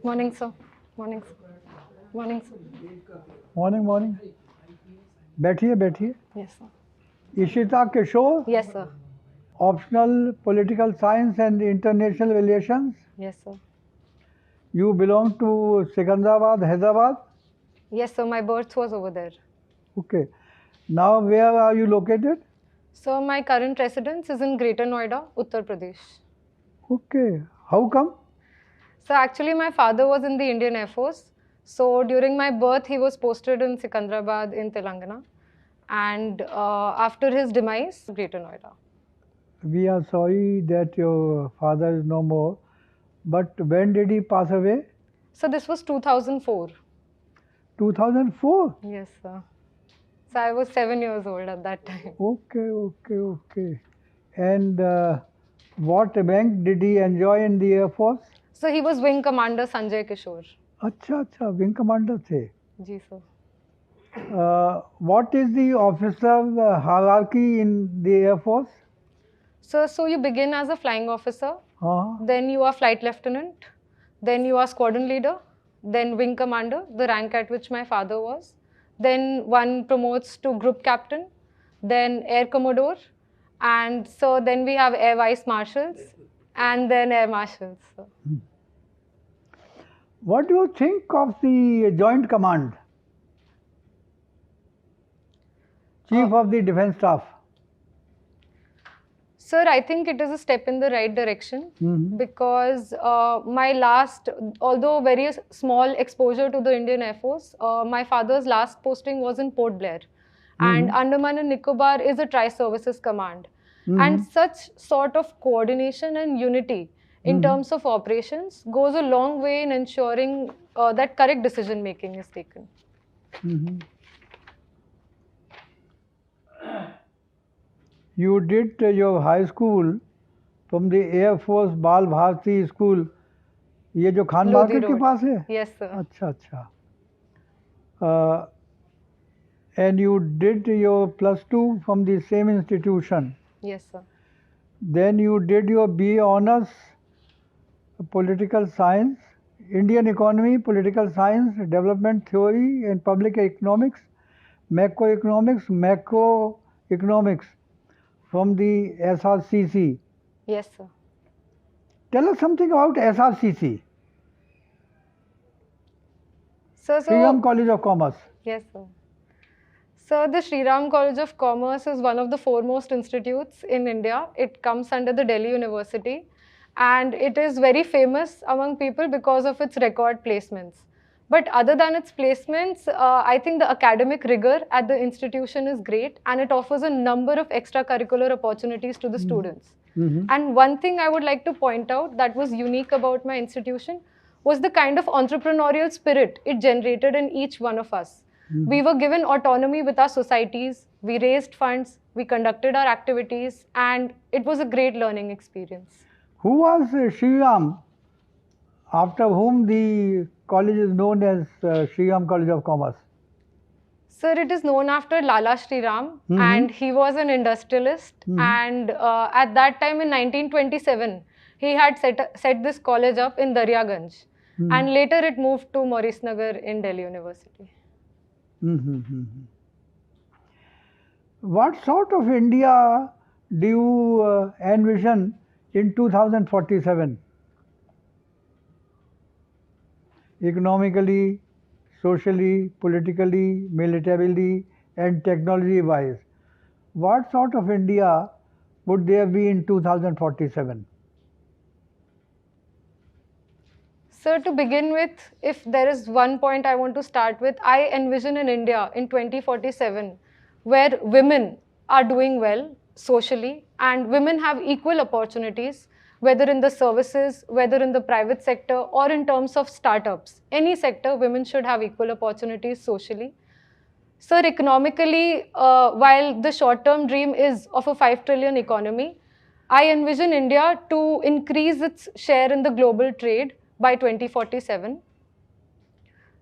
Morning, sir. Morning, sir. Morning, sir. Morning morning बैठिए बैठिए Yes, sir. Ishita Kishore Yes, sir. Optional political science and international relations Yes, sir. You belong to Secunderabad Hyderabad Yes, sir. My birth was over there. Okay now where are you located So my current residence is in Greater Noida, Uttar Pradesh. Okay how come So actually my father was in the Indian Air Force. So during my birth he was posted in Secunderabad in Telangana. And after his demise, Greater Noida. We are sorry that your father is no more but when did he pass away So this was 2004. 2004 Yes, sir. So I was 7 years old at that time. okay okay okay and what rank did he enjoy in the air force So he was Wing Commander Sendai Kishore. अच्छा अच्छा wing commander थे Ji, sir. what is the officer hierarchy in the air force So you begin as a flying officer, हाँ then you are flight lieutenant, then you are squadron leader, then wing commander, the rank at which my father was. Then one promotes to group captain, then air commodore, and so then we have air vice marshals, and then air marshals. So. what do you think of the joint command chief of the defense staff Sir, I think it is a step in the right direction Mhm. because my last, although very small exposure to the Indian Air Force, my father's last posting was in Port Blair. And Andaman and Nicobar is a tri-services command. And such sort of coordination and unity in terms of operations goes a long way in ensuring that correct decision making is taken. you did your high school from the air force बाल Bharti school ये जो Khan Lodi market के Road. पास है Yes, sir. अच्छा अच्छा and you did your +2 from the same institution Yes, sir. then you did your BA honors political science Indian economy political science development theory and public economics macroeconomics from the SRCC Yes, sir. tell us something about SRCC So, Sriram College of Commerce yes, sir. So, the Sriram College of Commerce is one of the foremost institutes in India. It comes under the Delhi University and it is very famous among people because of its record placements. But other than its placements, I think the academic rigor at the institution is great and it offers a number of extracurricular opportunities to the students. And one thing I would like to point out that was unique about my institution was the kind of entrepreneurial spirit it generated in each one of us. We were given autonomy with our societies, we raised funds, we conducted our activities, and it was a great learning experience. who was Sriram after whom the college is known as Sriram College of Commerce Sir, it is known after Lala Shriram, and he was an industrialist. And at that time in 1927, he had set this college up in Daryaganj. And later it moved to Maurice Nagar in Delhi University. What sort of India do you envision in 2047? Economically, socially, politically, militarily, and technology-wise, what sort of India would there be in 2047? So to begin with, if there is one point I want to start with, I envision an India in 2047 where women are doing well socially and women have equal opportunities, whether in the services, whether in the private sector or in terms of startups. Any sector, women should have equal opportunities socially. Sir, economically, while the short-term dream is of a 5 trillion economy, I envision India to increase its share in the global trade by 2047.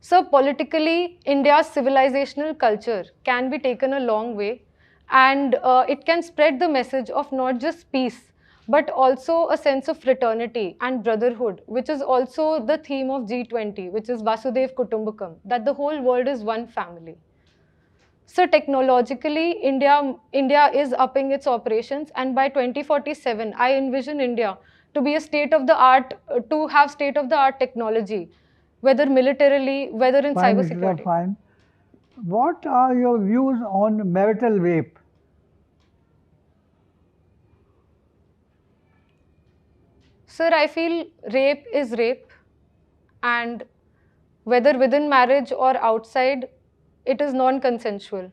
So politically, India's civilizational culture can be taken a long way and it can spread the message of not just peace, but also a sense of fraternity and brotherhood, which is also the theme of G20, which is Vasudev Kutumbakam, that the whole world is one family. So technologically, India is upping its operations, and by 2047, I envision India to be a state of the art, to have state of the art technology, whether militarily, whether in Fine, Ishita, cybersecurity. fine. What are your views on marital rape? Sir, I feel rape is rape, and whether within marriage or outside, it is non-consensual,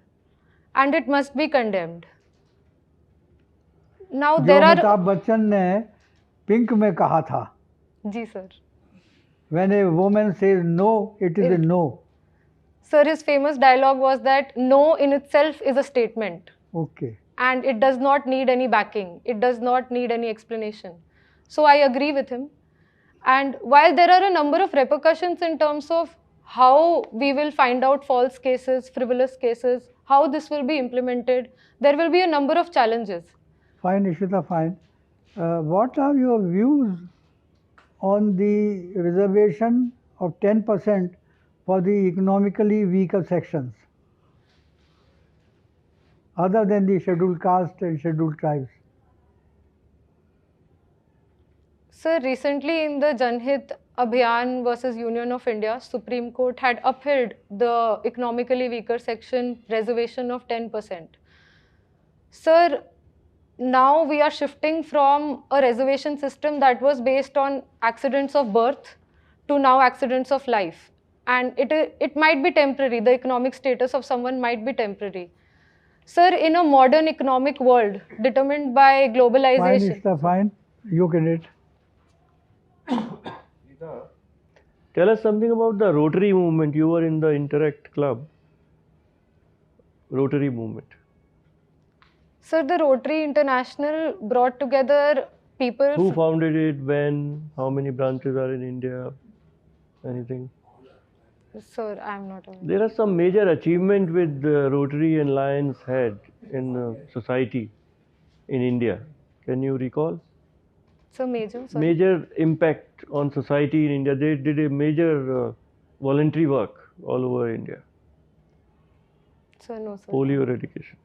and it must be condemned. Now जो there Amitabh are, Bachchan ने pink में कहा था, जी sir. when a woman says no, it is a no. Sir, his famous dialogue was that no in itself is a statement. Okay. And it does not need any backing. It does not need any explanation. So I agree with him. And while there are a number of repercussions in terms of how we will find out false cases, frivolous cases, how this will be implemented, there will be a number of challenges. Fine, Ishita, fine. What are your views on the reservation of 10% for the economically weaker sections, other than the scheduled caste and scheduled tribes? Sir, recently in the Janhit Abhiyan versus Union of India, Supreme Court had upheld the economically weaker section reservation of 10%. Sir, now we are shifting from a reservation system that was based on accidents of birth to now accidents of life. And it might be temporary, the economic status of someone might be temporary. Sir, in a modern economic world determined by Fine, globalization. Ishita, fine. You get it. Tell us something about the Rotary movement. You were in the Interact Club. Rotary movement. Sir, the Rotary International brought together people. Who founded it? When? How many branches are in India? Anything? Sir, I am not aware. There are some major achievement with Rotary and Lions had in society in India. Can you recall? So major, sorry. Major impact on society in India. They did a major voluntary work all over India. Sir, no, sir. Polio eradication.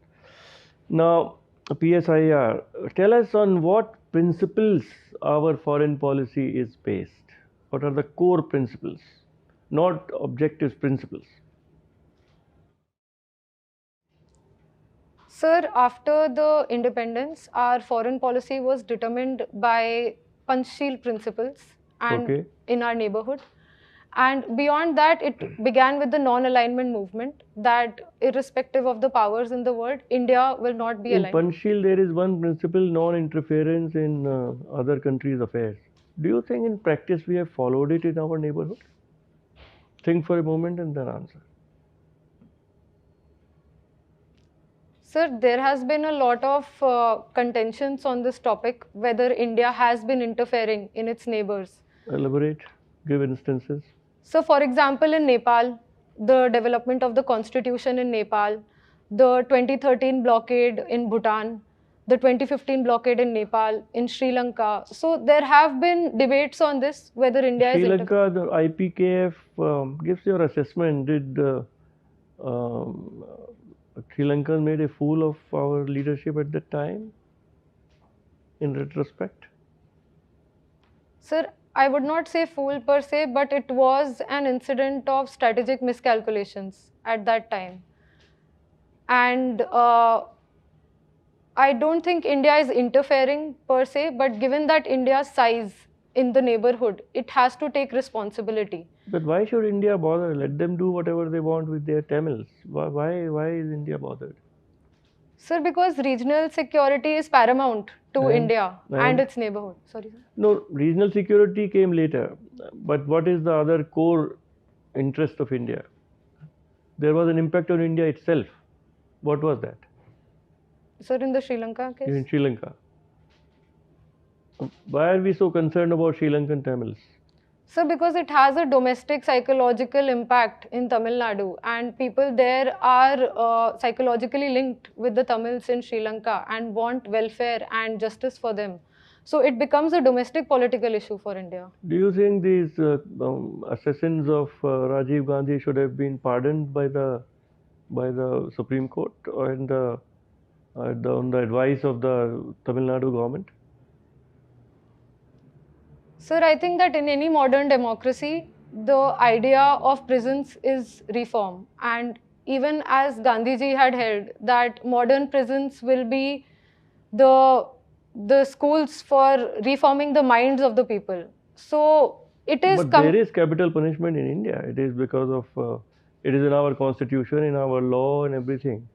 Now, PSIR, tell us on what principles our foreign policy is based. What are the core principles? Not objectives, principles. Sir, after the independence, our foreign policy was determined by Panchsheel principles and in our neighborhood. And beyond that, it began with the non-alignment movement that irrespective of the powers in the world, India will not be aligned. In Panchsheel, there is one principle, non-interference in other countries' affairs. Do you think in practice we have followed it in our neighborhood? Think for a moment and then answer. Sir, there has been a lot of contentions on this topic, whether India has been interfering in its neighbors. Elaborate, give instances. So, for example, in Nepal, the development of the constitution in Nepal, the 2013 blockade in Bhutan, the 2015 blockade in Nepal, in Sri Lanka. So, there have been debates on this, whether India Sri is Lanka, the IPKF gives your assessment. Did Sri Lanka made a fool of our leadership at that time, in retrospect? Sir, I would not say fool per se, but it was an incident of strategic miscalculations at that time. And I don't think India is interfering per se, but given that India's size in the neighborhood, it has to take responsibility. But why should India bother? Let them do whatever they want with their Tamils. Why is India bothered? Sir, because regional security is paramount to India and its neighborhood. Sorry, sir. No, regional security came later. But what is the other core interest of India? There was an impact on India itself. What was that? Sir, in the Sri Lanka case? In Sri Lanka. Why are we so concerned about Sri Lankan Tamils? Sir, because it has a domestic psychological impact in Tamil Nadu, and people there are psychologically linked with the Tamils in Sri Lanka and want welfare and justice for them. So it becomes a domestic political issue for India. Do you think these assassins of Rajiv Gandhi should have been pardoned by the Supreme Court and on the advice of the Tamil Nadu government? Sir, I think that in any modern democracy, the idea of prisons is reform. And even as Gandhiji had held that modern prisons will be the schools for reforming the minds of the people. So it is. But there is capital punishment in India. It is because of it is in our constitution, in our law, and everything.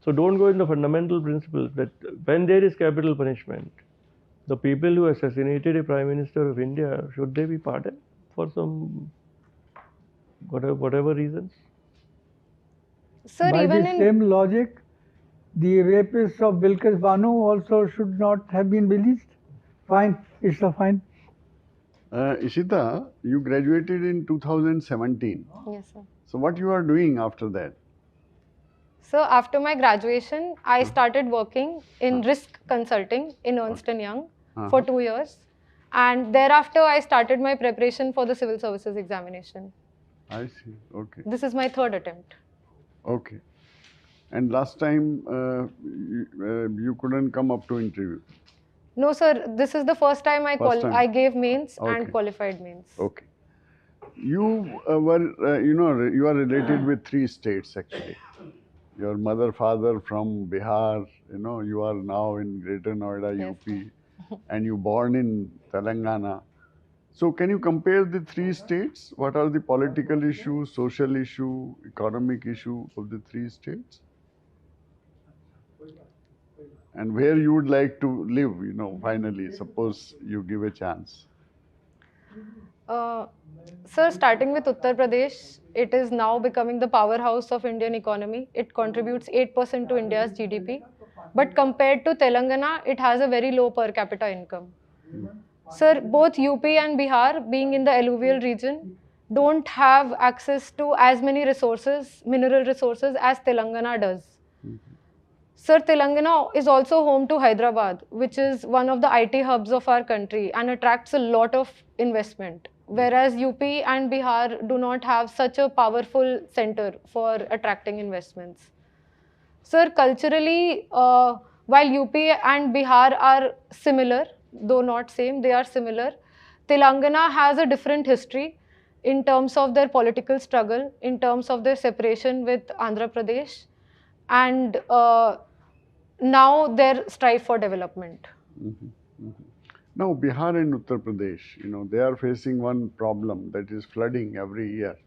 So don't go in the fundamental principles that when there is capital punishment, the people who assassinated a prime minister of India, should they be pardoned for some whatever reasons? Sir, By even the in same logic, the rapists of Bilkis Banu also should not have been released. Fine, it's a fine. Ishita, you graduated in 2017. Yes, sir. So what you are doing after that? So after my graduation, I started working in risk consulting in Ernst & Young for 2 years. And thereafter, I started my preparation for the civil services examination. I see. Okay. This is my third attempt. Okay. And last time you couldn't come up to interview. No, sir. This is the first time I gave mains and qualified mains. Okay. You were, you are related with 3 states actually. Your mother, father from Bihar, you are now in Greater Noida, Yes. UP, and you born in Telangana. So can you compare the 3 states? What are the political issues, social issue, economic issue of the 3 states? And where you would like to live, finally, suppose you give a chance. Sir, starting with Uttar Pradesh, it is now becoming the powerhouse of Indian economy. It contributes 8% to India's GDP. But compared to Telangana, it has a very low per capita income. Sir, both UP and Bihar, being in the alluvial region, don't have access to as many resources, mineral resources, as Telangana does. Sir, Telangana is also home to Hyderabad, which is one of the IT hubs of our country and attracts a lot of investment. Whereas UP and Bihar do not have such a powerful center for attracting investments. Sir, culturally, while UP and Bihar are similar, though not same, they are similar. Telangana has a different history in terms of their political struggle, in terms of their separation with Andhra Pradesh, and now their strive for development. Now, Bihar and Uttar Pradesh, they are facing one problem, that is flooding every year.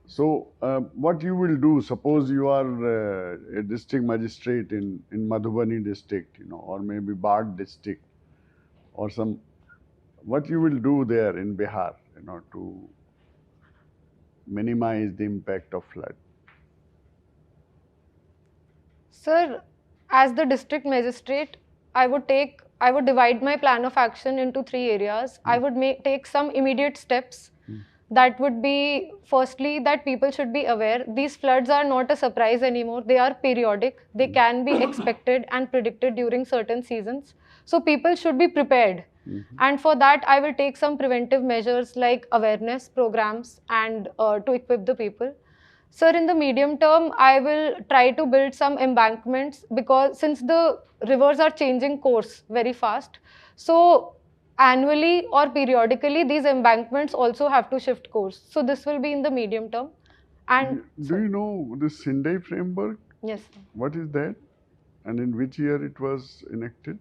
So, what you will do, suppose you are a district magistrate in Madhubani district, or maybe Bard district, or what you will do there in Bihar, to minimize the impact of flood? Sir, as the district magistrate, I would divide my plan of action into 3 areas. I would take some immediate steps. That would be, firstly, that people should be aware. These floods are not a surprise anymore. They are periodic. They can be expected and predicted during certain seasons. So people should be prepared. And for that, I will take some preventive measures like awareness programs and to equip the people. Sir, in the medium term, I will try to build some embankments, because since the rivers are changing course very fast, so annually or periodically, these embankments also have to shift course. So this will be in the medium term. And do you know the Sendai Framework? Yes, sir. What is that? And in which year it was enacted?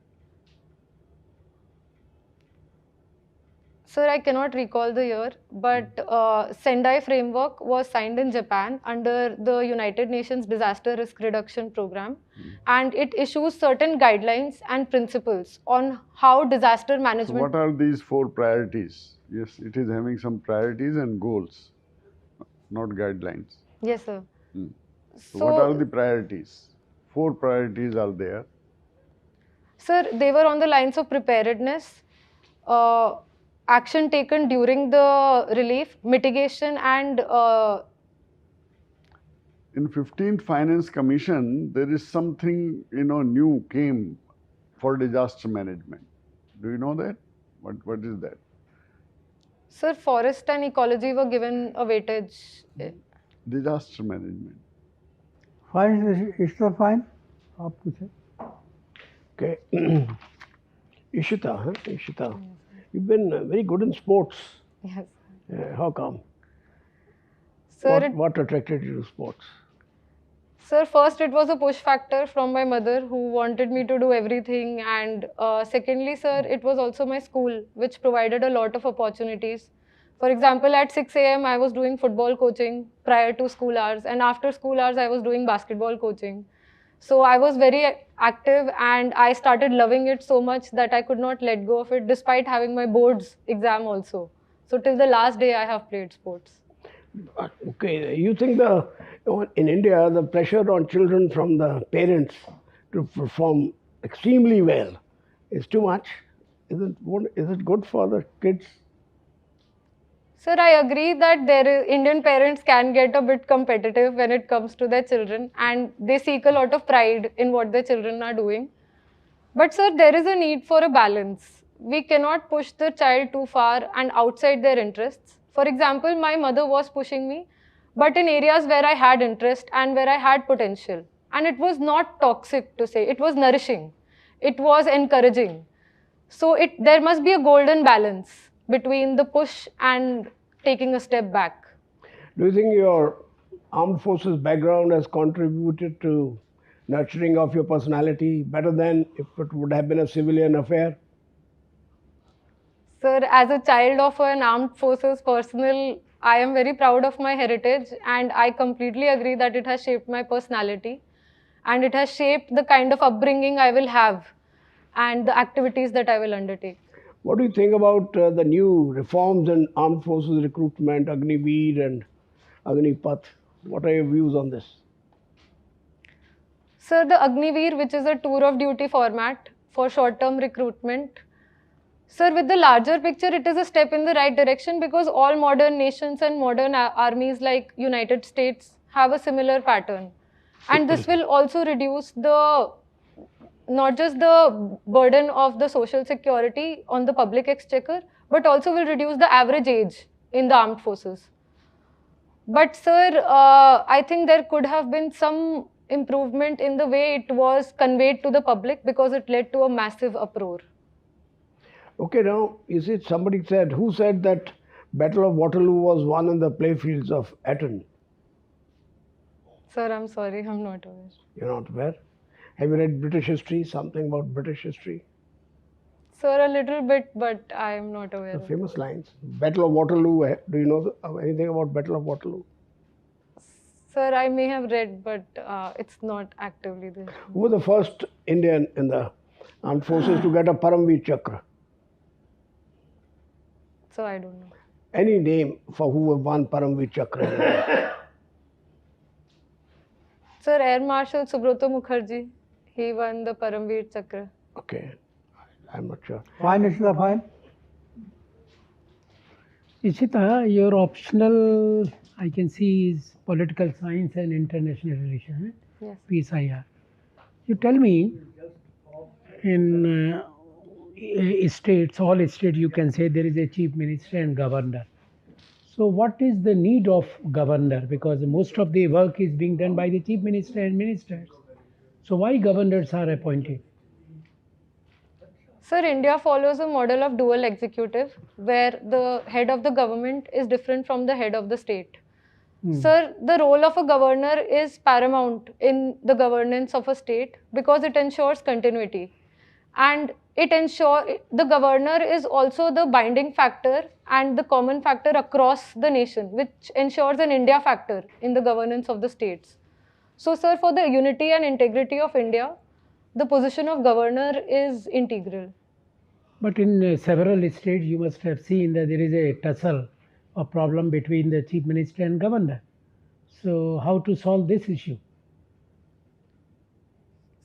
Sir, I cannot recall the year, but Sendai Framework was signed in Japan under the United Nations Disaster Risk Reduction Program, and it issues certain guidelines and principles on how disaster management. So what are these 4 priorities? Yes, it is having some priorities and goals, not guidelines. Yes, sir. So what are the priorities? 4 priorities are there. Sir, they were on the lines of preparedness, action taken during the relief, mitigation, and in 15th Finance Commission, there is something new came for disaster management. Do you know that? What is that? Sir, forest and ecology were given a weightage. Disaster management. Fine, Ishita, fine. आप पूछे. Okay. Ishita, huh? Ishita, you've been very good in sports. Yes. How come? Sir, What attracted you to sports? Sir, first it was a push factor from my mother who wanted me to do everything, and secondly, sir, it was also my school which provided a lot of opportunities. For example, at 6 a.m. I was doing football coaching prior to school hours, and after school hours I was doing basketball coaching. So I was very active, and I started loving it so much that I could not let go of it despite having my boards exam also. So till the last day I have played sports. Okay, you think in India the pressure on children from the parents to perform extremely well is too much? Is it good for the kids? Sir, I agree that Indian parents can get a bit competitive when it comes to their children, and they seek a lot of pride in what their children are doing. But sir, there is a need for a balance. We cannot push the child too far and outside their interests. For example, my mother was pushing me, but in areas where I had interest and where I had potential. And it was not toxic to say, it was nourishing. It was encouraging. So there must be a golden balance between the push and taking a step back. Do you think your armed forces background has contributed to nurturing of your personality better than if it would have been a civilian affair? Sir, as a child of an armed forces personnel, I am very proud of my heritage, and I completely agree that it has shaped my personality, and it has shaped the kind of upbringing I will have and the activities that I will undertake. What do you think about the new reforms in armed forces recruitment, Agniveer and Agnipath? What are your views on this? Sir, the Agniveer, which is a tour of duty format for short-term recruitment, sir, with the larger picture, it is a step in the right direction because all modern nations and modern armies like United States have a similar pattern. And this will also reduce not just the burden of the social security on the public exchequer, but also will reduce the average age in the armed forces. But sir, I think there could have been some improvement in the way it was conveyed to the public because it led to a massive uproar. Okay, now, is it who said that Battle of Waterloo was won in the playfields of Eton? Sir, I'm sorry, I'm not aware. You're not aware? Have you read British history, something about British history? Sir, a little bit, but I am not aware. The famous lines. Battle of Waterloo, do you know anything about Battle of Waterloo? Sir, I may have read, but it's not actively there. Who was the first Indian in the armed forces to get a Paramveer Chakra? So I don't know. Any name for who won Paramveer Chakra? Sir, Air Marshal Subrata Mukherjee, he won the Paramveer Chakra. Okay, I'm not sure. Fine, Ishita, fine. Ishita, your optional, I can see, is political science and international relations, Yes. PSIR. You tell me, in states, all states, you can say there is a chief minister and governor. So what is the need of governor? Because most of the work is being done by the chief minister and ministers. So why governors are appointed? Sir, India follows a model of dual executive where the head of the government is different from the head of the state. Sir, the role of a governor is paramount in the governance of a state because it ensures continuity. And the governor is also the binding factor and the common factor across the nation, which ensures an India factor in the governance of the states. So, sir, for the unity and integrity of India, the position of governor is integral. But in several states, you must have seen that there is a tussle or problem between the chief minister and governor. So, how to solve this issue?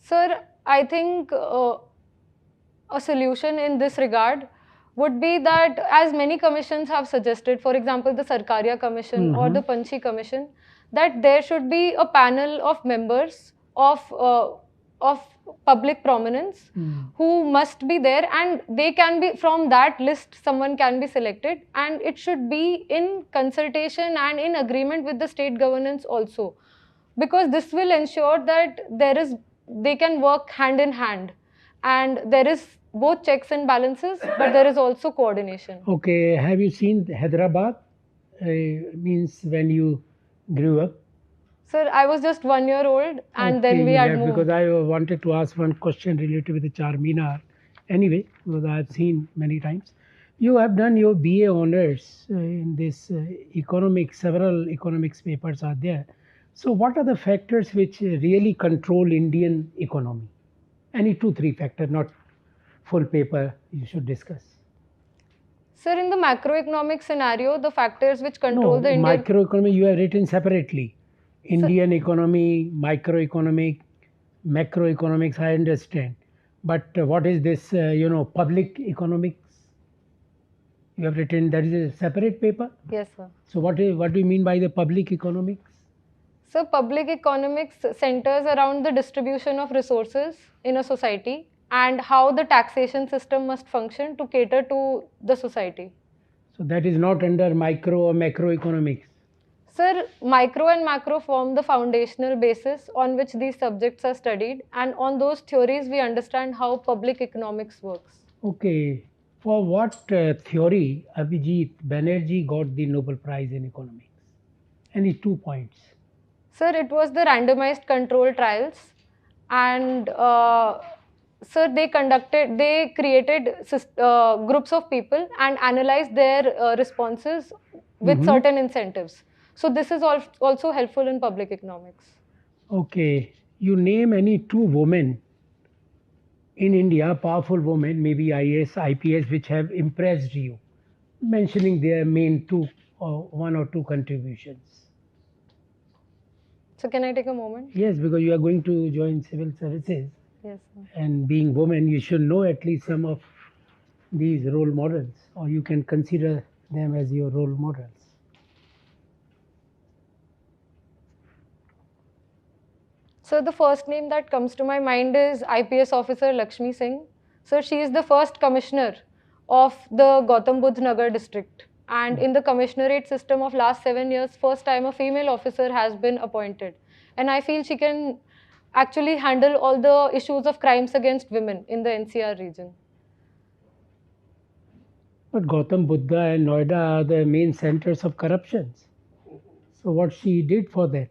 Sir, I think a solution in this regard would be that, as many commissions have suggested, for example, the Sarkaria Commission or the Panchi Commission, that there should be a panel of members of public prominence who must be there, and they can be from that list, someone can be selected, and it should be in consultation and in agreement with the state governance also, because this will ensure that they can work hand in hand, and there is both checks and balances, but there is also coordination. Okay, have you seen Hyderabad? Means when you grew up. Sir, I was just 1 year old, and then Okay, we you had left, moved. because I wanted to ask one question related with the Charminar. Anyway, because I have seen many times. You have done your BA honors in this economics, several economics papers are there. So what are the factors which really control Indian economy? Any 2-3 factors, not full paper you should discuss. Sir, in the macroeconomic scenario, the factors which control No, the Indian... microeconomy you have written separately. Indian economy, microeconomic, macroeconomics, I understand. But what is this, public economics? You have written, that is a separate paper? Yes, sir. So what do you mean by the public economics? So, public economics centers around the distribution of resources in a society and how the taxation system must function to cater to the society. So that is not under micro or macroeconomics. Sir, micro and macro form the foundational basis on which these subjects are studied, and on those theories we understand how public economics works. Okay. For what theory Abhijit Banerjee got the Nobel Prize in economics? Any 2 points? Sir, it was the randomized control trials, and sir, they created groups of people and analyzed their responses with certain incentives. So this is also helpful in public economics. Okay. You name any 2 women in India, powerful women, maybe IAS, IPS, which have impressed you, mentioning their main 2 or 1 or 2 contributions. So can I take a moment? Yes, because you are going to join civil services. Yes, sir. And being woman, you should know at least some of these role models, or you can consider them as your role models. So the first name that comes to my mind is IPS officer Lakshmi Singh. So she is the first commissioner of the Gautam Budh Nagar district. And in the commissionerate system of last 7 years, first time a female officer has been appointed. And I feel she can actually handle all the issues of crimes against women in the NCR region. But Gautam Buddha and Noida are the main centers of corruption. So what she did for that?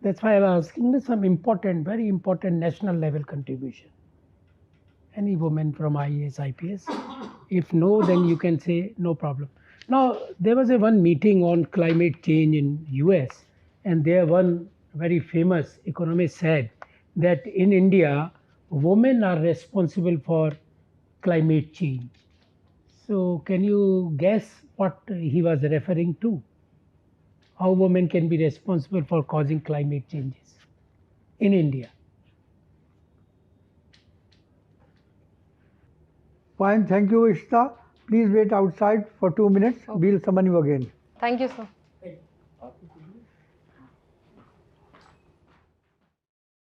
That's why I was asking some important, very important national level contribution. Any woman from IAS, IPS? If no, then you can say no problem. Now, there was one meeting on climate change in US, and there one very famous economist said that in India, women are responsible for climate change. So can you guess what he was referring to? How women can be responsible for causing climate changes in India? Fine, thank you, Ishita. Please wait outside for 2 minutes. Okay. We'll summon you again. Thank you, sir.